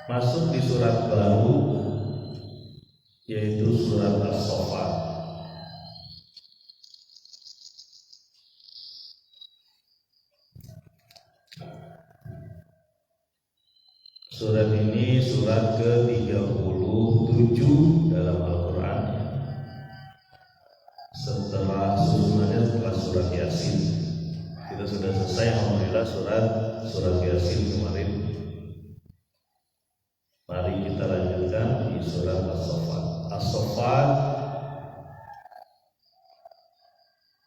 masuk di surat baru, yaitu surat As-Saffat. Surat ini surat ke-37 dalam Al-Quran, setelah surat Yasin. Kita sudah selesai alhamdulillah surat Yasin kemarin. Mari kita lanjutkan di surat As-Saffat. As-Saffat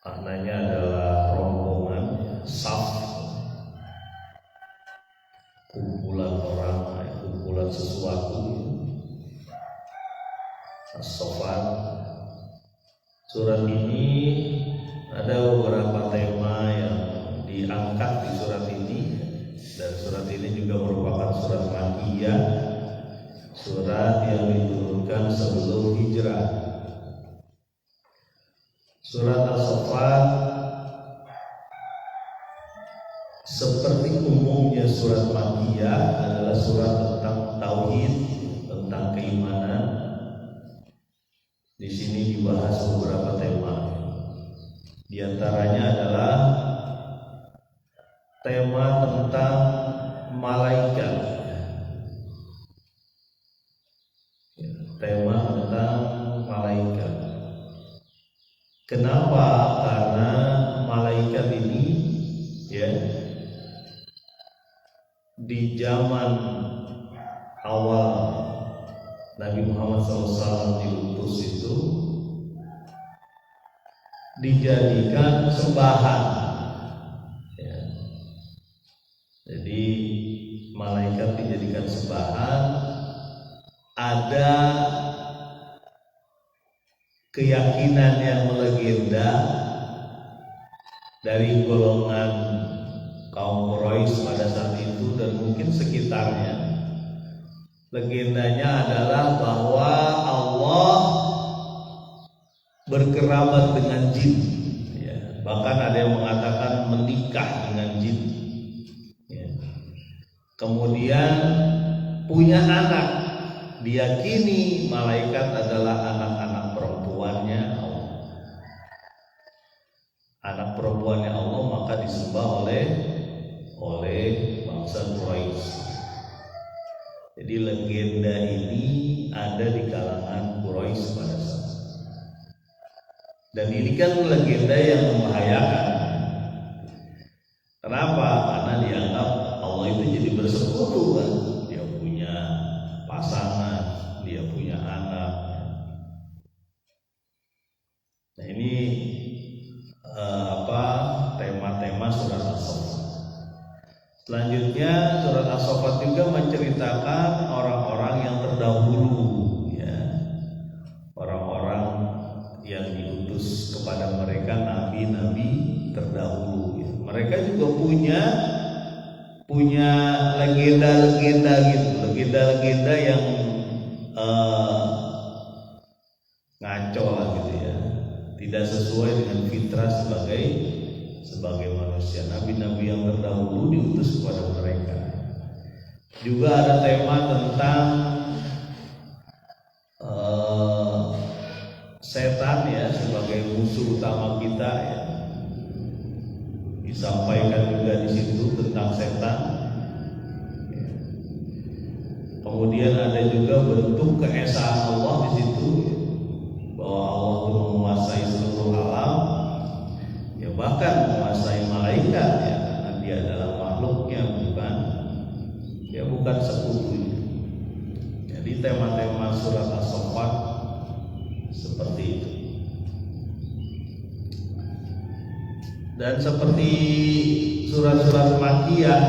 maknanya adalah rombongan, saf, kumpulan orang, kumpulan sesuatu. As-Saffat. Surat ini ada beberapa tema yang diangkat di surat ini, dan surat ini juga merupakan surat Makkiyah, surat yang diturunkan sebelum hijrah. Surat As-Saffat seperti umumnya surat Makkiyah adalah surat tentang tauhid, tentang keimanan. Di sini dibahas beberapa tema. Di antaranya adalah tema tentang malaikat. Tema tentang malaikat. Kenapa? Karena malaikat ini di zaman awal Nabi Muhammad SAW diutus itu dijadikan sembahan. Jadi malaikat dijadikan sembahan. Ada keyakinan yang melegenda dari golongan kaum Quraisy pada saat itu dan mungkin sekitarnya. Legendanya adalah bahwa Allah berkerabat dengan jin. Bahkan ada yang mengatakan menikah dengan jin. Kemudian punya anak. Diyakini malaikat adalah anak-anak perempuannya Allah. Anak perempuannya Allah, maka disembah oleh bangsa Quraisy. Jadi legenda ini ada di kalangan Quraisy pada saat itu. Dan ini kan legenda yang membahayakan. Kenapa? Karena dianggap Allah itu jadi bersekutu kan. Dia punya pasangan, dia punya anak. Nah ini tema-tema surat As-Saffat. Selanjutnya surat As-Saffat juga menceritakan orang-orang yang terdahulu, orang-orang yang diutus kepada mereka nabi-nabi terdahulu. Mereka juga punya legenda-legenda gitu, legenda-legenda yang ngaco lah gitu ya, tidak sesuai dengan fitrah sebagai manusia. Nabi-nabi yang terdahulu diutus kepada mereka. Juga ada tema tentang setan sebagai musuh utama kita disampaikan juga di situ tentang setan. Kemudian ada juga bentuk keesaan Allah di situ, bahwa Allah itu menguasai seluruh alam, bahkan menguasai malaikat karena dia adalah makhluknya, bukan sekutunya. Jadi tema-tema surat As-Saffat seperti itu. Dan seperti surat-surat Makkiyah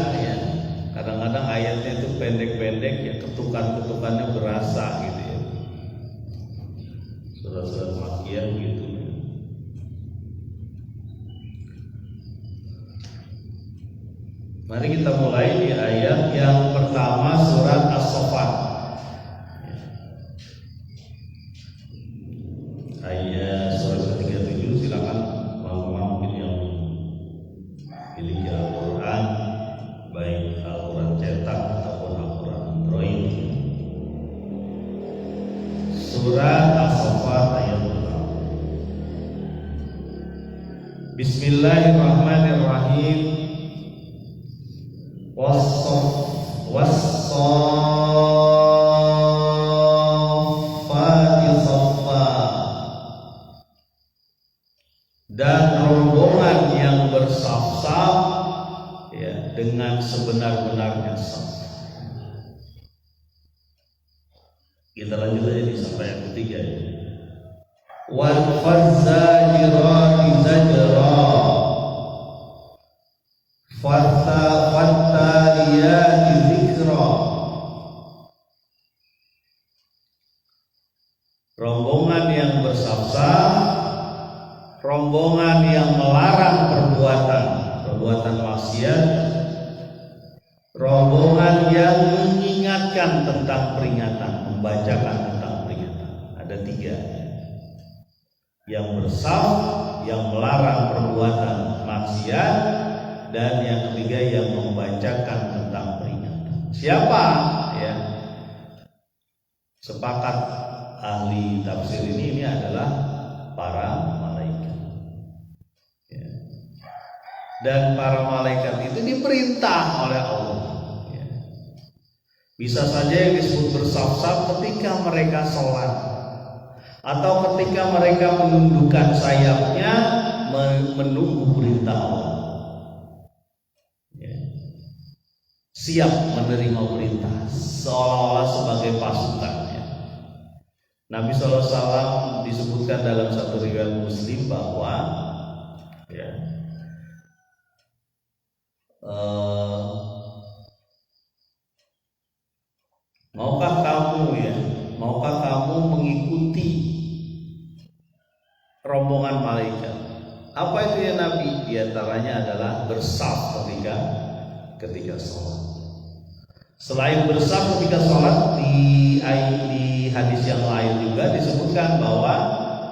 kadang-kadang ayatnya itu pendek-pendek ketukan-ketukannya berasa gitu ya. Surat-surat Makkiyah gitu. Mari kita mulai di ayat yang pertama surat As-Saffat. Ayat surat ke-37, silakan teman-teman mungkin yang pilih Al-Quran, baik Al-Quran cetak ataupun Al-Quran Android. surat As-Saffat ayat pertama. Bismillahirrahmanirrahim. Was-saffati saffa. Dan rombongan yang bersaf-saf ya, dengan sebenar-benarnya saf. Kita lanjut aja di sampai yang ketiga ya. Wal fazzajirati zajra fattaliyati zikra. Rombongan yang bersaf-saf, rombongan yang melarang perbuatan maksiat, rombongan yang mengingatkan tentang peringatan, membacakan tentang peringatan. Ada tiga: yang bersaf, yang melarang perbuatan maksiat, dan yang ketiga yang membacakan tentang peringatan. Siapa ya? Sepakat ahli tafsir ini adalah para malaikat ya. Dan para malaikat itu diperintah oleh Allah ya. Bisa saja yang disebut bersaf-saf ketika mereka sholat, atau ketika mereka menundukkan sayapnya menunggu perintah Allah ya. Siap menerima perintah seolah-olah sebagai pasukan ya. Nabi SAW disebutkan dalam satu riwayat Muslim bahwa ya, maukah kamu mengikuti rombongan malaikat? Apa itu ya Nabi? Di antaranya adalah bersaf ketika sholat. Selain bersaf ketika sholat, di hadis yang lain juga disebutkan bahwa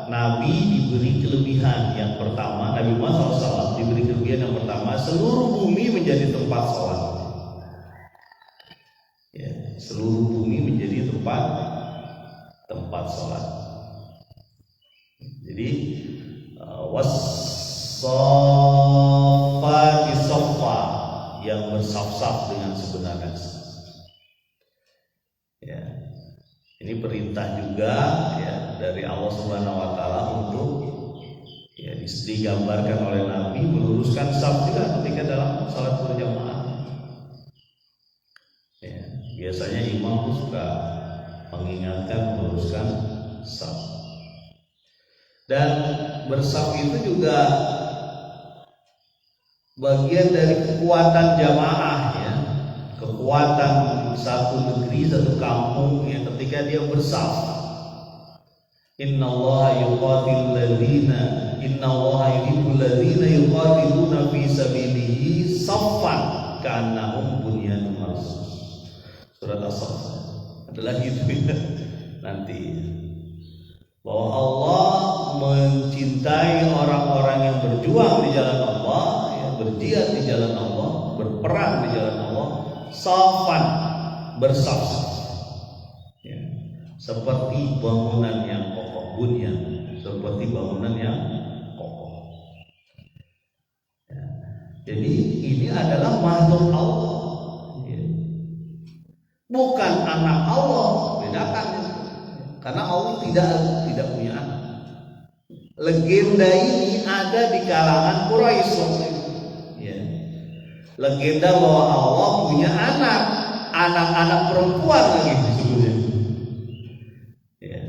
Nabi diberi kelebihan yang pertama. Nabi Muhammad SAW diberi kelebihan yang pertama, seluruh bumi menjadi tempat sholat ya, seluruh bumi menjadi tempat sholat. Jadi was-saffati saffa, yang bersaf-saf dengan sebenarnya ya. Ini perintah juga ya dari Allah Subhanahu wa taala untuk ya digambarkan oleh Nabi meluruskan saf juga ketika dalam salat berjamaah. Ya, biasanya imam itu suka mengingatkan meluruskan saf. Dan bersaf itu juga bagian dari kekuatan jamaah ya, kekuatan satu negeri, satu kampung ya, ketika dia bersaf. Innallaha yuqatilul ladzina yuhibbul ladzina yuqatiluna fi sabilihi saffan ka'annahum bunyanun marsus. Surat As-Saff adalah gitu ya, nanti bahwa Allah mencintai orang-orang yang berjuang di jalan Allah ya, berjihad di jalan Allah, berperang di jalan Allah, saffan, bersaf ya, seperti bangunan yang kokoh, bunyan, seperti bangunan yang kokoh ya. Jadi ini adalah makhluk Allah ya, bukan anak Allah. Bedakan ya. Karena Allah tidak punya anak. Legenda ini ada di kalangan Quraisy ya. Legenda bahwa Allah punya anak-anak perempuan lagi disebutnya ya,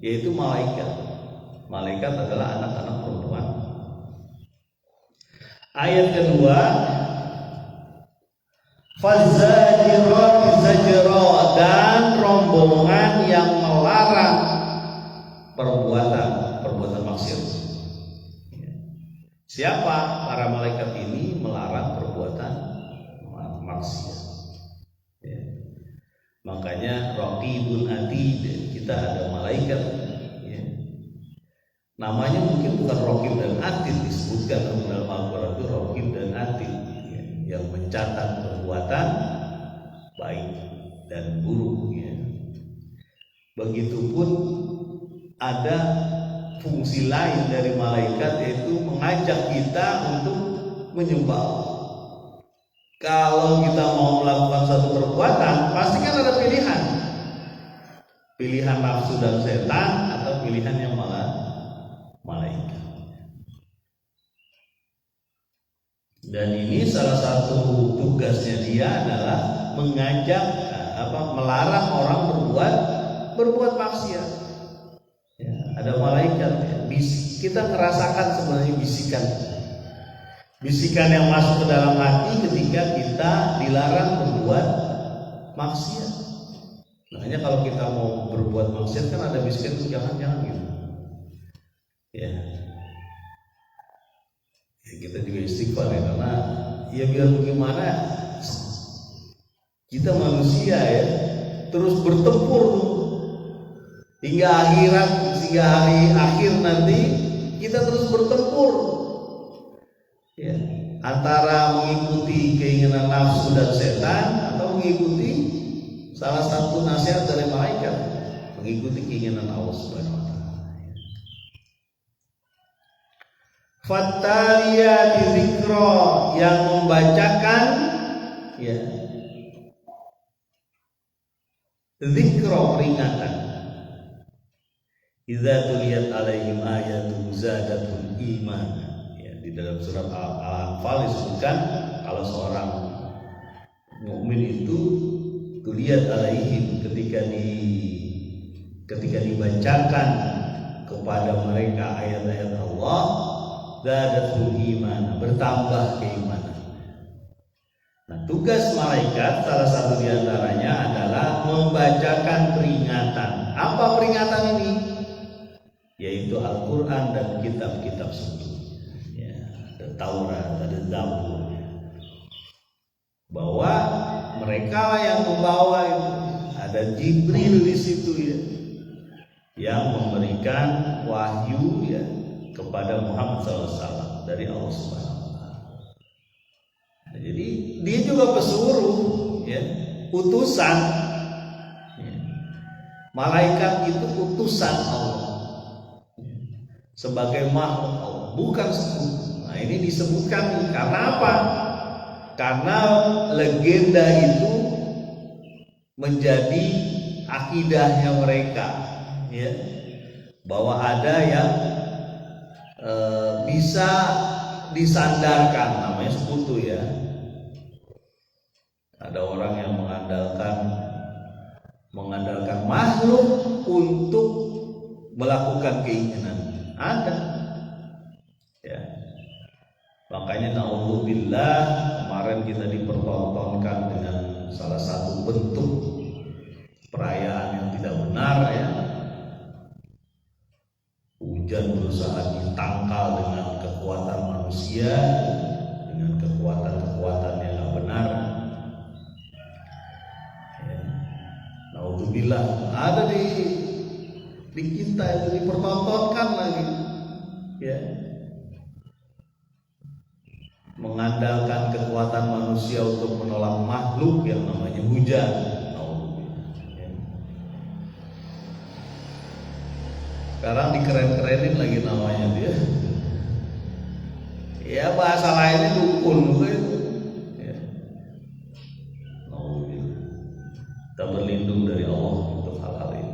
yaitu malaikat. Malaikat adalah anak-anak perempuan. Ayat kedua, fazajirati zajra, dan rombongan yang melarang perbuatan maksiat. Siapa para malaikat ini? Melarang perbuatan maksiat ya. Makanya Raqibun Atid, kita ada malaikat ya. Namanya mungkin bukan Raqib dan Atid disebutkan dalam Al-Quran itu Raqib dan Atid ya, yang mencatat perbuatan baik dan buruk ya. Begitupun ada fungsi lain dari malaikat, yaitu mengajak kita untuk menyembah Allah. Kalau kita mau melakukan satu perbuatan, pasti kan ada pilihan. Pilihan nafsu dan setan atau pilihan yang malah malaikat. Dan ini salah satu tugasnya dia adalah mengajak melarang orang berbuat maksiat. Ya, ada malaikat ya. Kita merasakan sebenarnya bisikan yang masuk ke dalam hati ketika kita dilarang berbuat maksiat. Makanya kalau kita mau berbuat maksiat kan ada bisikan itu jangan gitu. Ya. Kita juga istighfar ya, karena ya biar bagaimana kita manusia ya terus bertempur hingga hari akhir nanti kita terus bertempur ya, antara mengikuti keinginan nafsu dan setan atau mengikuti salah satu nasihat dari malaikat, mengikuti keinginan Allah Subhanahu wa taala. Fattaliyati dzikra, yang membacakan ya dzikra, peringatan. Idza tuliyat alaihim ayatu zadatul iman. Ya, di dalam surat Al-Anfal disebutkan kalau seorang mukmin itu tuliyat alaihim, ketika dibacakan kepada mereka ayat-ayat Allah, zadatul iman, bertambah keimanan. Nah, tugas malaikat salah satu diantaranya adalah membacakan peringatan. Apa peringatan ini? Yaitu Al-Quran dan kitab-kitab suci. Ya, ada Taurat, ada Zabur. Bahwa mereka yang membawa itu, ada Jibril di situ ya, yang memberikan wahyu ya kepada Muhammad SAW dari Allah Subhanahu wa taala. Nah, jadi dia juga pesuruh ya, utusan ya. Malaikat itu utusan Allah sebagai makhluk Allah, bukan sekutu. Nah, ini disebutkan karena apa? Karena legenda itu menjadi akidahnya mereka ya, bahwa ada yang bisa disandarkan, namanya sekutu ya. Ada orang yang mengandalkan makhluk untuk melakukan keinginan. Ada ya. Makanya naudzubillah, kemarin kita dipertontonkan dengan salah satu bentuk perayaan yang tidak benar ya. Hujan berusaha ditangkal dengan kekuatan manusia, dengan kekuatan yang tidak benar ya. Naudzubillah, ada di kita itu dipertontonkan lagi ya, mengandalkan kekuatan manusia untuk menolak makhluk yang namanya hujan. Ya. Sekarang dikeren-kerenin lagi namanya dia. Ya bahasa lainnya dukun gitu. Ya. Kita berlindung dari Allah untuk hal-hal ini.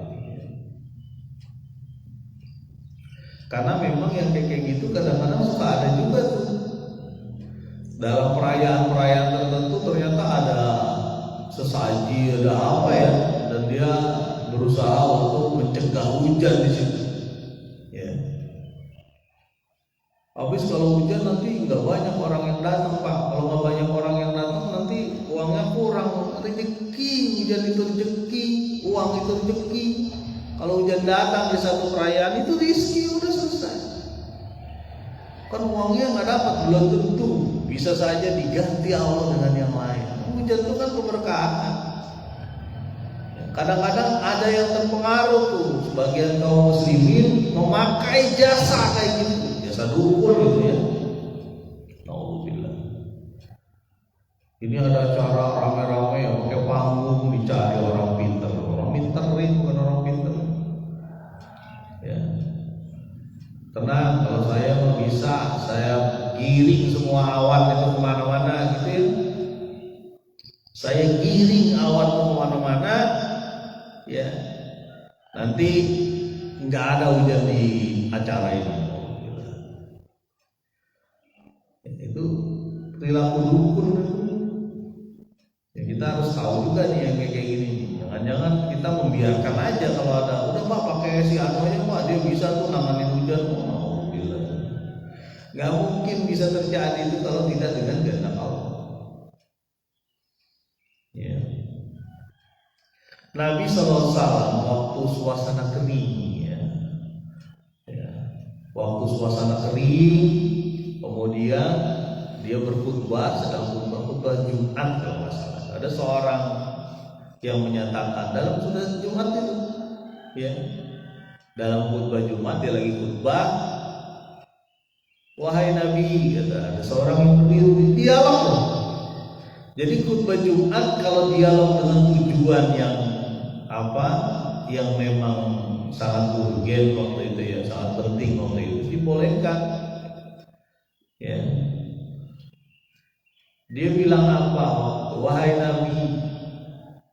Karena memang yang kayak gitu kadang-kadang suka ada juga tuh. Dalam perayaan-perayaan tertentu ternyata ada sesaji, ada apa ya, dan dia berusaha untuk mencegah hujan di situ. Ya. Habis kalau hujan nanti nggak banyak orang yang datang Pak. Kalau nggak banyak orang yang datang nanti uangnya kurang. Rezeki, hujan itu rezeki, uang itu rezeki. Kalau hujan datang di satu perayaan itu rezeki, udah selesai. Kan uangnya nggak dapat, belum tentu. Bisa saja diganti Allah dengan yang lain. Hujan itu kan keberkahan. Kadang-kadang ada yang terpengaruh tuh, sebagian kaum muslimin memakai jasa kayak gitu, jasa dukun gitu ya. Alhamdulillah. Ini ada acara rame-rame yang pakai panggung, dicari orang pintar. Orang pintar bukan orang pintar. Ya. giring semua awan itu kemana-mana gitu ya. Saya giring awan itu kemana-mana ya, nanti nggak ada hujan di acara ini. Itu perilaku dukun. Ya, kita harus tahu juga nih yang kayak gini. Jangan-jangan kita membiarkan aja kalau ada, udah Pak pakai si anu aja Pak, dia bisa tuh nanganin hujan. Oh, gila. Gak mungkin bisa terjadi itu kalau tidak dengan kehendak Allah. Ya. Nabi SAW waktu suasana kering, ya. Waktu suasana kering, kemudian dia berkhutbah, sedang berkhutbah Jumat kalau nggak salah. Ada seorang yang menyatakan dalam khutbah Jumat itu, ya, dalam khutbah Jumat dia lagi khutbah, wahai Nabi, kata, ada seorang yang berdiri dialog. Jadi khutbah Jumat kalau dialog dengan tujuan yang apa, yang memang sangat urgen waktu itu ya, sangat penting waktu itu dibolehkan. Ya. Dia bilang apa? Wahai Nabi,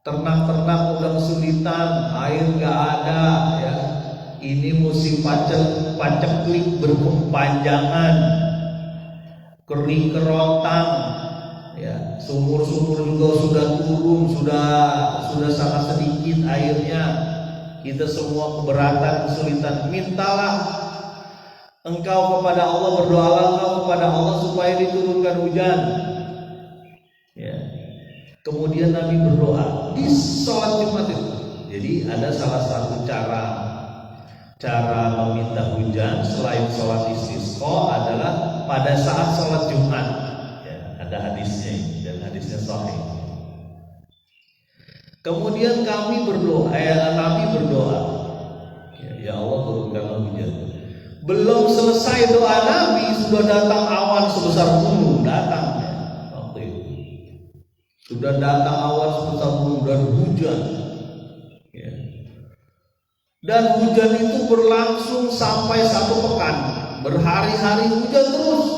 ternak-ternak udah kesulitan, air nggak ada, ya. Ini musim paceklik berkepanjangan, kering kerontang, ya. Sumur-sumur juga sudah turun, sudah sangat sedikit airnya. Kita semua keberatan, kesulitan. Mintalah engkau kepada Allah, berdoalah engkau kepada Allah supaya diturunkan hujan. Ya. Kemudian Nabi berdoa di sholat Jumat itu. Jadi ada salah satu cara meminta hujan selain sholat istisqa adalah pada saat sholat Jumat. Ya, ada hadisnya dan hadisnya sahih. Kemudian Nabi berdoa, ya Allah turunkanlah hujan. Belum selesai doa Nabi sudah datang awan sebesar gunung datang. Sudah datang awan sebesar gunung dan hujan, ya. Dan hujan itu berlangsung sampai 1 pekan, berhari-hari hujan terus,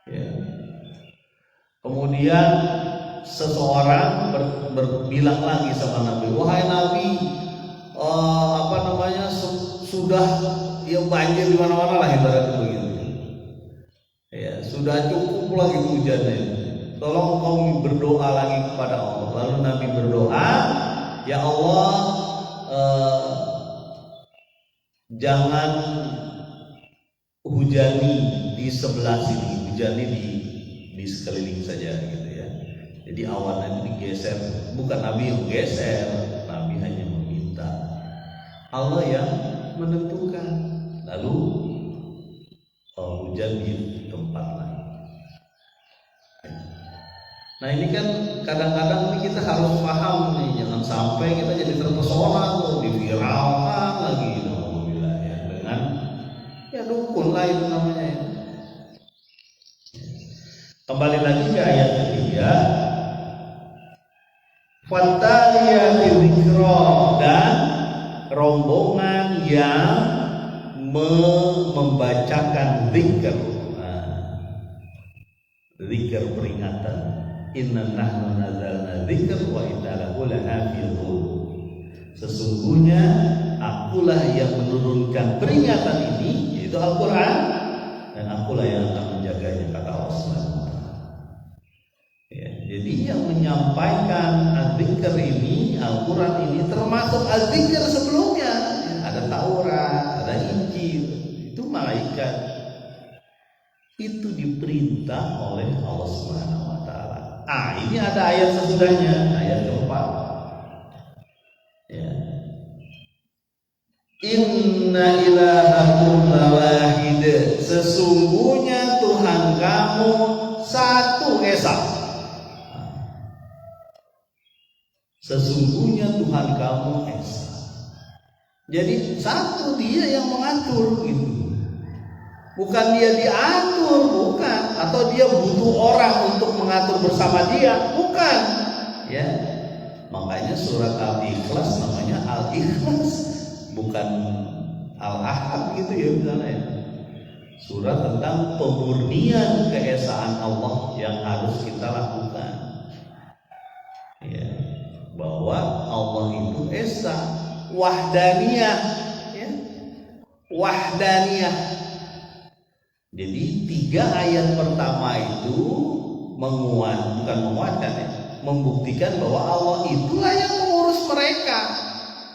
ya. Kemudian seseorang berbilang lagi sama Nabi, wahai Nabi, sudah ya banjir di mana-mana lah ibaratnya begitu, ya sudah cukup lagi hujannya. Tolong kau berdoa lagi kepada Allah. Lalu Nabi berdoa, ya Allah, jangan hujani di sebelah sini, hujani di sekeliling saja gitu ya. Jadi awan itu digeser, bukan Nabi yang geser, Nabi hanya meminta, Allah yang menentukan. Lalu hujan di tempat lain. Nah ini kan kadang-kadang kita harus paham nih, jangan sampai kita jadi terpesona tuh, diviralkan lagi, alhamdulillah ya, dengan ya dukun lah itu namanya ya. Kembali lagi ke ayat ketiga, fataliyati dzikra, dan rombongan yang membacakan zikr, zikr peringatan. Inna nahnu nazzalna dzikra wa inna lahu lahafizun. Sesungguhnya akulah yang menurunkan peringatan ini, yaitu Al-Quran, dan akulah yang akan menjaganya, kata Allah SWT. Ya, jadi yang menyampaikan az-zikr ini, Al-Quran ini, termasuk az-zikr sebelumnya. Ada Taurat, ada Injil, itu malaikat. Itu diperintah oleh Allah SWT. Ini ada ayat sesudahnya, ayat keempat. Ya. Inna ilahakum lawahid, sesungguhnya Tuhan kamu satu esa. Sesungguhnya Tuhan kamu esa. Jadi satu, dia yang mengatur gitu. Bukan dia diatur, bukan, atau dia butuh orang untuk mengatur bersama dia, bukan. Ya, makanya surat Al-Ikhlas namanya Al-Ikhlas, bukan Al-Ahad gitu ya misalnya. Surat tentang pemurnian keesaan Allah yang harus kita lakukan. Ya, bahwa Allah itu esa, wahdaniyah, ya. Wahdaniyah. Jadi 3 ayat pertama itu menguatkan ya, membuktikan bahwa Allah itulah yang mengurus mereka,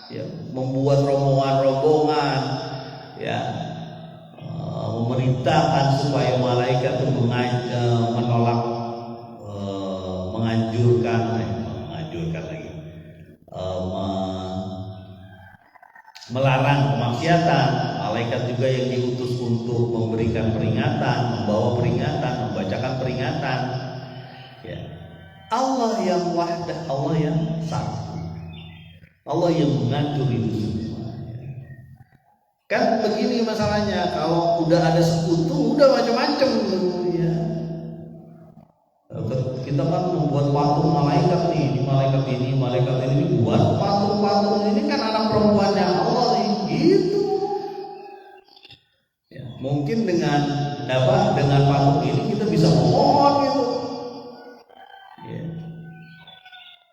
ya, membuat rombongan-rombongan, ya, memerintahkan supaya malaikat itu menolak, menganjurkan lagi, melarang kemaksiatan. Malaikat juga yang diutus untuk memberikan peringatan, membawa peringatan, membacakan peringatan. Ya. Allah yang wahdah, Allah yang satu, Allah yang mengatur itu semua. Kan begini masalahnya, kalau udah ada sekutu, udah macam-macam ya. Kita kan membuat patung malaikat nih, malaikat ini buat patung ini kan anak perempuannya Allah nih, gitu. Ya, mungkin dengan patung ini kita bisa memohon gitu. Ya,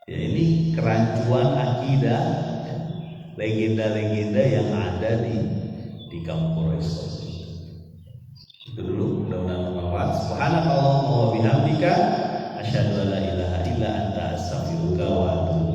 ya ini kerancuan akidah, ya, legenda-legenda yang ada di kaum Quraisy. Itu dulu, mudah-mudahan bermanfaat. Subhanakallahumma wa bihamdika asyhadu an la ilaha illa anta astaghfiruka wa atubu